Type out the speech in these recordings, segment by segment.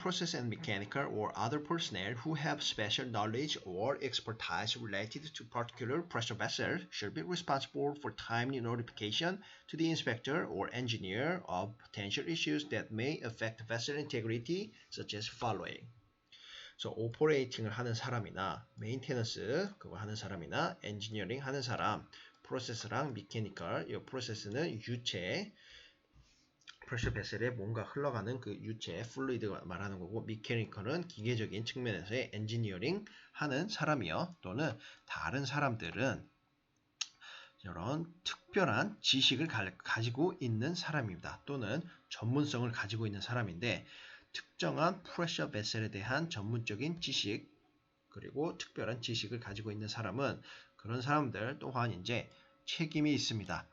process and mechanical or other personnel who have special knowledge or expertise related to particular pressure vessel should be responsible for timely notification to the inspector or engineer of potential issues that may affect vessel integrity, such as following. 그래서 오퍼레이팅을 하는 사람이나 메인테너스 그거 하는 사람이나 엔지니어링 하는 사람, 프로세스랑 미케니컬, 이 프로세스는 유체, 프레셔 베셀에 뭔가 흘러가는 그 유체, 플루이드 말하는 거고, 미케니컬은 기계적인 측면에서의 엔지니어링 하는 사람이요. 또는 다른 사람들은 이런 특별한 지식을 가지고 있는 사람입니다. 또는 전문성을 가지고 있는 사람인데, 특정한 프레셔 베셀에 대한 전문적인 지식, 그리고 특별한 지식을 가지고 있는 사람은 그런 사람들 또한 이제 책임이 있습니다.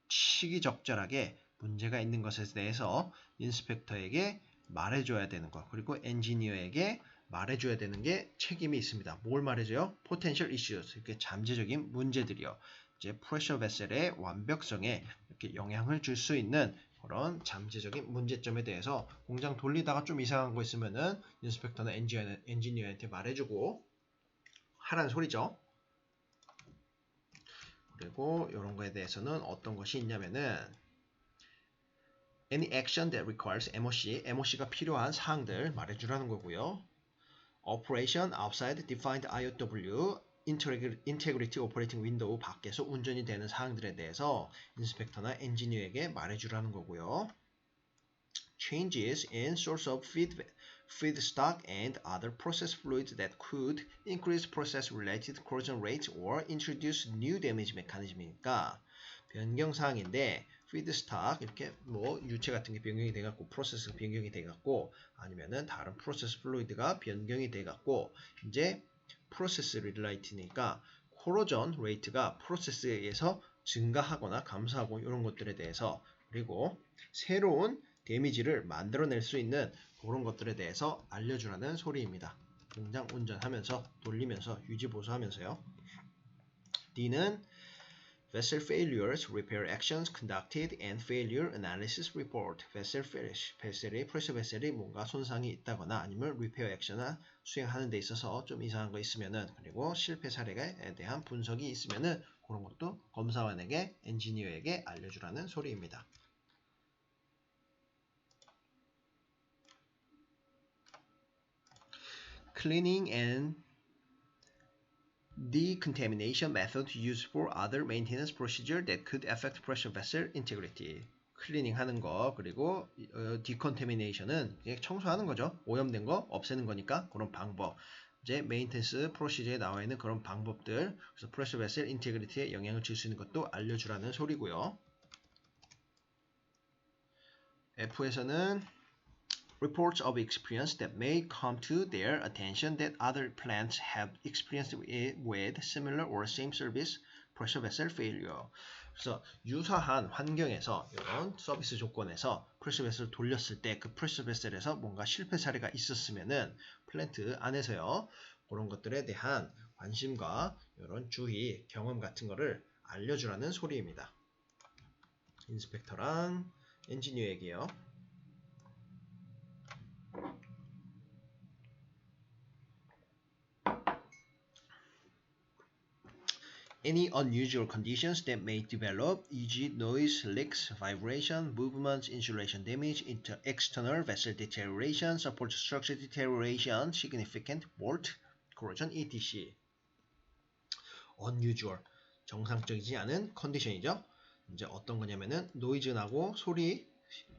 시기적절하게 문제가 있는 것에 대해서 인스펙터에게 말해줘야 되는 것, 그리고 엔지니어에게 말해줘야 되는 게 책임이 있습니다. 뭘 말해줘요? Potential issues, 이렇게 잠재적인 문제들이요. 이제 프레셔 베셀의 완벽성에 이렇게 영향을 줄 수 있는 그런 잠재적인 문제점에 대해서 공장 돌리다가 좀 이상한 거 있으면은 인스펙터나 엔지니어한테 말해주고 하라는 소리죠. 그리고 이런 거에 대해서는 어떤 것이 있냐면은 Any action that requires MOC가 필요한 사항들 말해주라는 거고요. Operation outside defined IOW, Integrity Operating Window 밖에서 운전이 되는 사항들에 대해서 인스펙터나 엔지니어에게 말해주라는 거고요. Changes in source of feedstock and other process fluids that could increase process-related corrosion rates or introduce new damage mechanism이니까 변경사항인데 feedstock 이렇게 뭐 유체 같은 게 변경이 돼갖고 프로세스 변경이 돼갖고 아니면은 다른 프로세스 플루이드가 변경이 돼갖고 이제 프로세스 릴레이트니까 코로전 레이트가 프로세스에서 증가하거나 감소하고 이런 것들에 대해서 그리고 새로운 데미지를 만들어낼 수 있는 그런 것들에 대해서 알려주라는 소리입니다. 공장 운전하면서 돌리면서 유지보수하면서요. D는 Vessel failures, repair actions conducted, and failure analysis report. 프레셔 베셀이 뭔가 손상이 있다거나 아니면 repair action을 수행하는 데 있어서 좀 이상한 거 있으면은 그리고 실패 사례에 대한 분석이 있으면은 그런 것도 검사원에게 엔지니어에게 알려주라는 소리입니다. Cleaning and decontamination method used for other maintenance procedure that could affect pressure vessel integrity. 클리닝 하는 거, 그리고 decontamination은 청소하는 거죠. 오염된 거 없애는 거니까 그런 방법. 이제 메인테넌스 프로시저에 나와 있는 그런 방법들, 그래서 pressure vessel integrity에 영향을 줄 수 있는 것도 알려주라는 소리고요. F에서는 reports of experience that may come to their attention that other plants have experienced with similar or same service pressure vessel failure. 그래서 유사한 환경에서 이런 서비스 조건에서 프레셔 베셀을 돌렸을 때 그 프레셔 베셀에서 뭔가 실패 사례가 있었으면은 플랜트 안에서요 그런 것들에 대한 관심과 이런 주의 경험 같은 거를 알려주라는 소리입니다. 인스펙터랑 엔지니어에게요. Any unusual conditions that may develop, e.g. noise, leaks, vibration, movements, insulation damage, external vessel deterioration, support structure deterioration, significant bolt corrosion, etc. unusual, 정상적이지 않은 컨디션이죠. 이제 어떤 거냐면은 노이즈 나고 소리,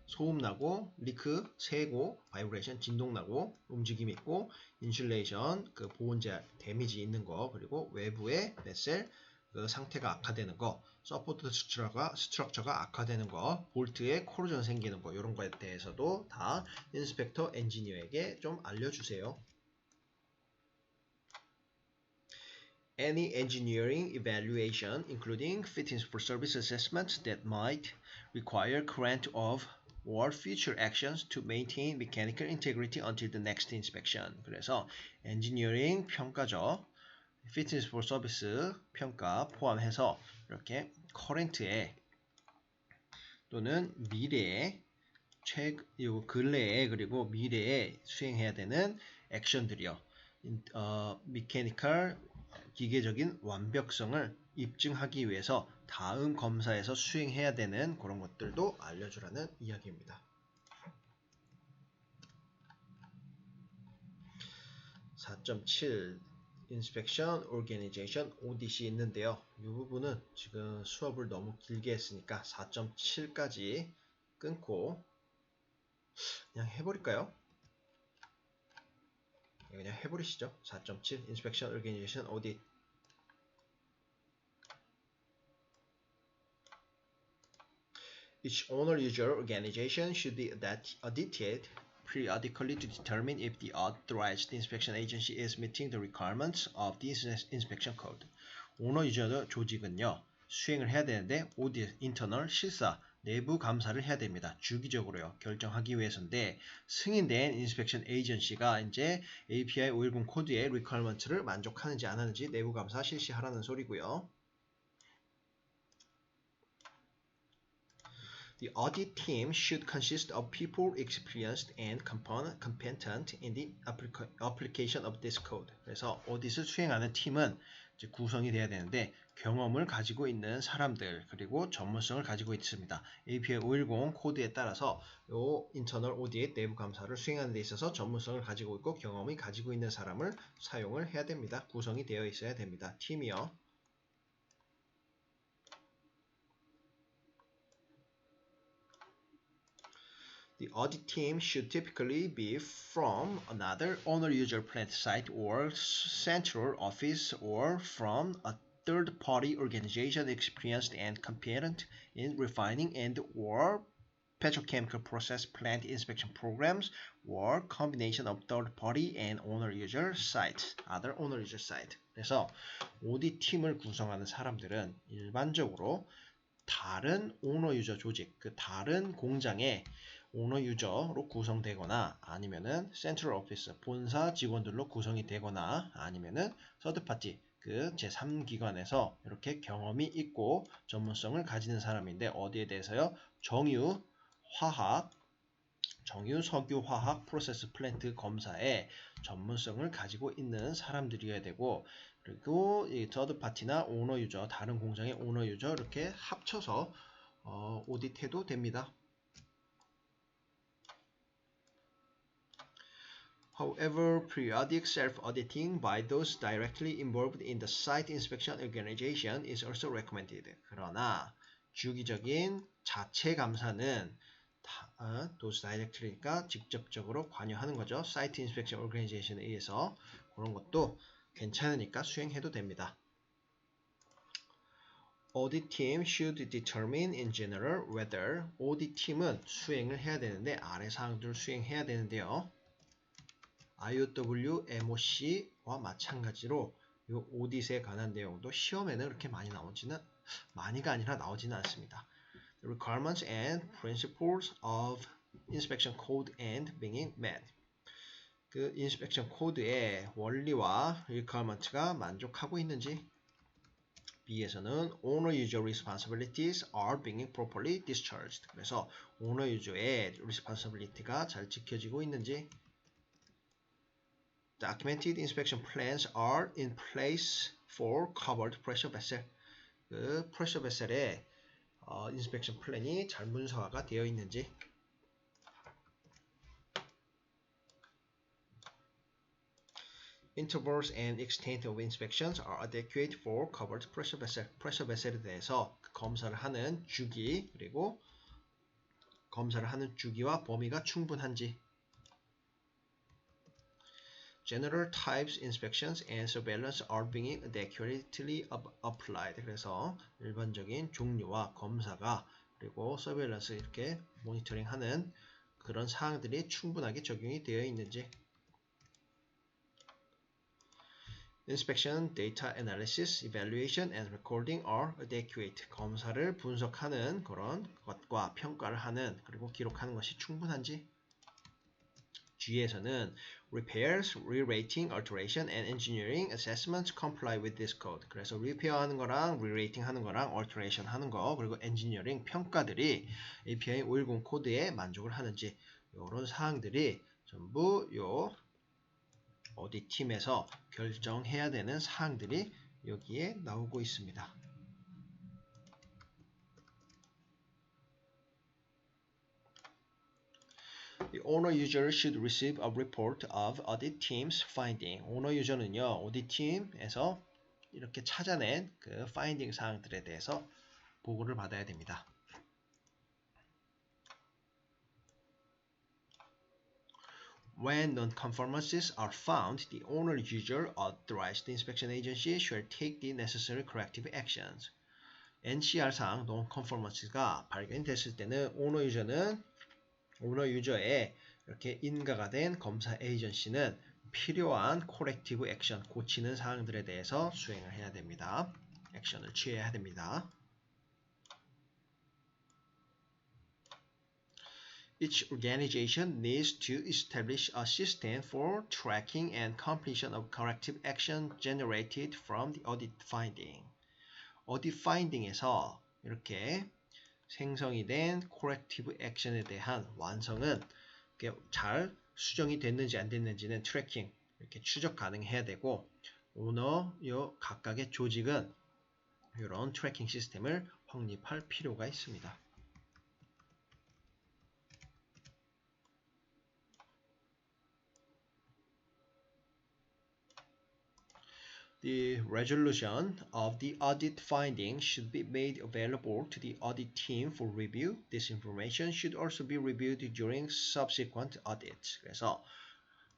소음 나고 리크, 새고, 바이브레이션, 진동 나고, 움직임 있고, 인슐레이션, 그 보온재 데미지 있는 거, 그리고 외부의 베셀 그 상태가 악화되는 거, 서포트 스트럭처가 악화되는 거, 볼트에 코로전 생기는 거, 이런 거에 대해서도 다 인스펙터 엔지니어에게 좀 알려주세요. Any engineering evaluation, including fitness for service assessments that might require current of or future actions to maintain mechanical integrity until the next inspection. 그래서 엔지니어링 평가죠. Fitness for Service 평가 포함해서 이렇게 커런트에 또는 미래에 근래에 그리고 미래에 수행해야 되는 액션들이요. 메케니컬 기계적인 완벽성을 입증하기 위해서 다음 검사에서 수행해야 되는 그런 것들도 알려주라는 이야기입니다. 4.7 Inspection, Organization, Audit이 있는데요. 이 부분은 지금 수업을 너무 길게 했으니까 4.7까지 끊고 그냥 해버릴까요? 그냥 해버리시죠. 4.7 Inspection, Organization, Audit. Each owner user organization should be audited periodically to determine if the authorized inspection agency is meeting the requirements of the inspection code. 오너 유저 조직은요, 수행을 해야 되는데 audit, internal, 실사, 내부 감사를 해야 됩니다. 주기적으로요. 결정하기 위해서인데 승인된 인스펙션 에이전시가 이제 API 510 코드의 requirement를 만족하는지 안 하는지 내부 감사 실시하라는 소리고요. The audit team should consist of people experienced and competent in the application of this code. 그래서 audit을 수행하는 팀은 이제 구성이 돼야 되는데 경험을 가지고 있는 사람들 그리고 전문성을 가지고 있습니다. API 510 코드에 따라서 요 internal audit 내부 감사를 수행하는 데 있어서 전문성을 가지고 있고 경험이 가지고 있는 사람을 사용을 해야 됩니다. 구성이 되어 있어야 됩니다. 팀이요. The audit team should typically be from another owner-user plant site or central office or from a third-party organization experienced and competent in refining and or petrochemical process plant inspection programs or combination of third-party and owner-user sites, other owner-user site. 그래서 audit 팀을 구성하는 사람들은 일반적으로 다른 오너-유저 조직, 그 다른 공장의 오너 유저로 구성되거나 아니면은 센트럴 오피스 본사 직원들로 구성이 되거나 아니면은 서드파티 그 제3기관에서 이렇게 경험이 있고 전문성을 가지는 사람인데 어디에 대해서요? 정유, 화학, 정유, 석유, 화학, 프로세스 플랜트 검사에 전문성을 가지고 있는 사람들이어야 되고 그리고 이 서드파티나 오너 유저, 다른 공장의 오너 유저 이렇게 합쳐서 오디트해도 됩니다. However, periodic self-auditing by those directly involved in the site inspection organization is also recommended. 그러나 주기적인 자체 감사는 those directly니까 직접적으로 관여하는 거죠. Site inspection organization에 의해서 그런 것도 괜찮으니까 수행해도 됩니다. Audit team should determine in general whether audit 팀은 수행을 해야 되는데 아래 사항들을 수행해야 되는데요. IOW, MOC와 마찬가지로 이 오디트에 관한 내용도 시험에는 그렇게 많이가 아니라 나오지는 않습니다. The requirements and principles of inspection code and being met. 그 inspection code의 원리와 requirement가 만족하고 있는지 B에서는 owner user responsibilities are being properly discharged. 그래서 owner user의 responsibility가 잘 지켜지고 있는지 Documented inspection plans are in place for covered pressure vessel. 그 pressure vessel의 inspection plan이 잘 문서화가 되어 있는지 Intervals and extent of inspections are adequate for covered pressure vessel. pressure vessel에 대해서 검사를 하는 주기 그리고 검사를 하는 주기와 범위가 충분한지 General types inspections and surveillance are being adequately applied. 그래서 일반적인 종류와 검사가 그리고 surveillance 이렇게 모니터링하는 그런 사항들이 충분하게 적용이 되어 있는지 Inspection, data analysis, evaluation, and recording are adequate. 검사를 분석하는 그런 것과 평가를 하는 그리고 기록하는 것이 충분한지 G에서는 repairs, re-rating, alteration, and engineering assessments comply with this code. 그래서 repair 하는 거랑 re-rating 하는 거랑 alteration 하는 거 그리고 engineering 평가들이 API 510 코드에 만족을 하는지 이런 사항들이 전부 요 어디 팀에서 결정해야 되는 사항들이 여기에 나오고 있습니다. The owner user should receive a report of audit team's finding. 오너 유저는요, 오디 팀에서 이렇게 찾아낸 그 finding 사항들에 대해서 보고를 받아야 됩니다. When non-conformances are found, the owner user authorized inspection agency shall take the necessary corrective actions. NCR상 non-conformance가 발견됐을 때는 오너 유저의 이렇게 인가가 된 검사 에이전시는 필요한 코렉티브 액션, 고치는 사항들에 대해서 수행을 해야 됩니다. 액션을 취해야 됩니다. Each organization needs to establish a system for tracking and completion of corrective action generated from the audit finding. audit finding에서 이렇게 생성이 된 corrective action에 대한 완성은 잘 수정이 됐는지 안 됐는지는 트래킹 이렇게 추적 가능해야 되고 오너 각각의 조직은 이런 트래킹 시스템을 확립할 필요가 있습니다. The resolution of the audit finding should be made available to the audit team for review. This information should also be reviewed during subsequent audits. 그래서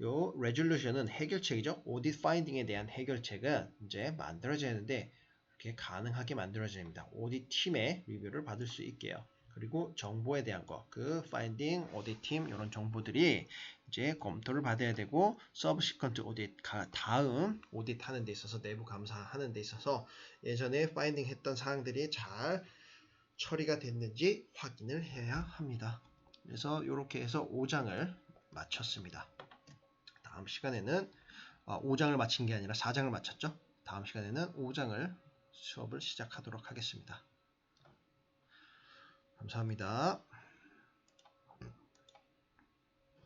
요 resolution은 해결책이죠. audit finding에 대한 해결책은 이제 만들어져야 하는데 이렇게 가능하게 만들어져야 됩니다. audit 팀의 리뷰를 받을 수 있게요. 그리고 정보에 대한 거, 그 finding, audit 팀 이런 정보들이 이제 검토를 받아야 되고 subsequent audit 다음 audit 하는 데 있어서 내부 감사하는 데 있어서 예전에 finding 했던 사항들이 잘 처리가 됐는지 확인을 해야 합니다. 그래서 이렇게 해서 5장을 마쳤습니다. 다음 시간에는 5장을 마친 게 아니라 4장을 마쳤죠. 다음 시간에는 5장을 수업을 시작하도록 하겠습니다. 감사합니다.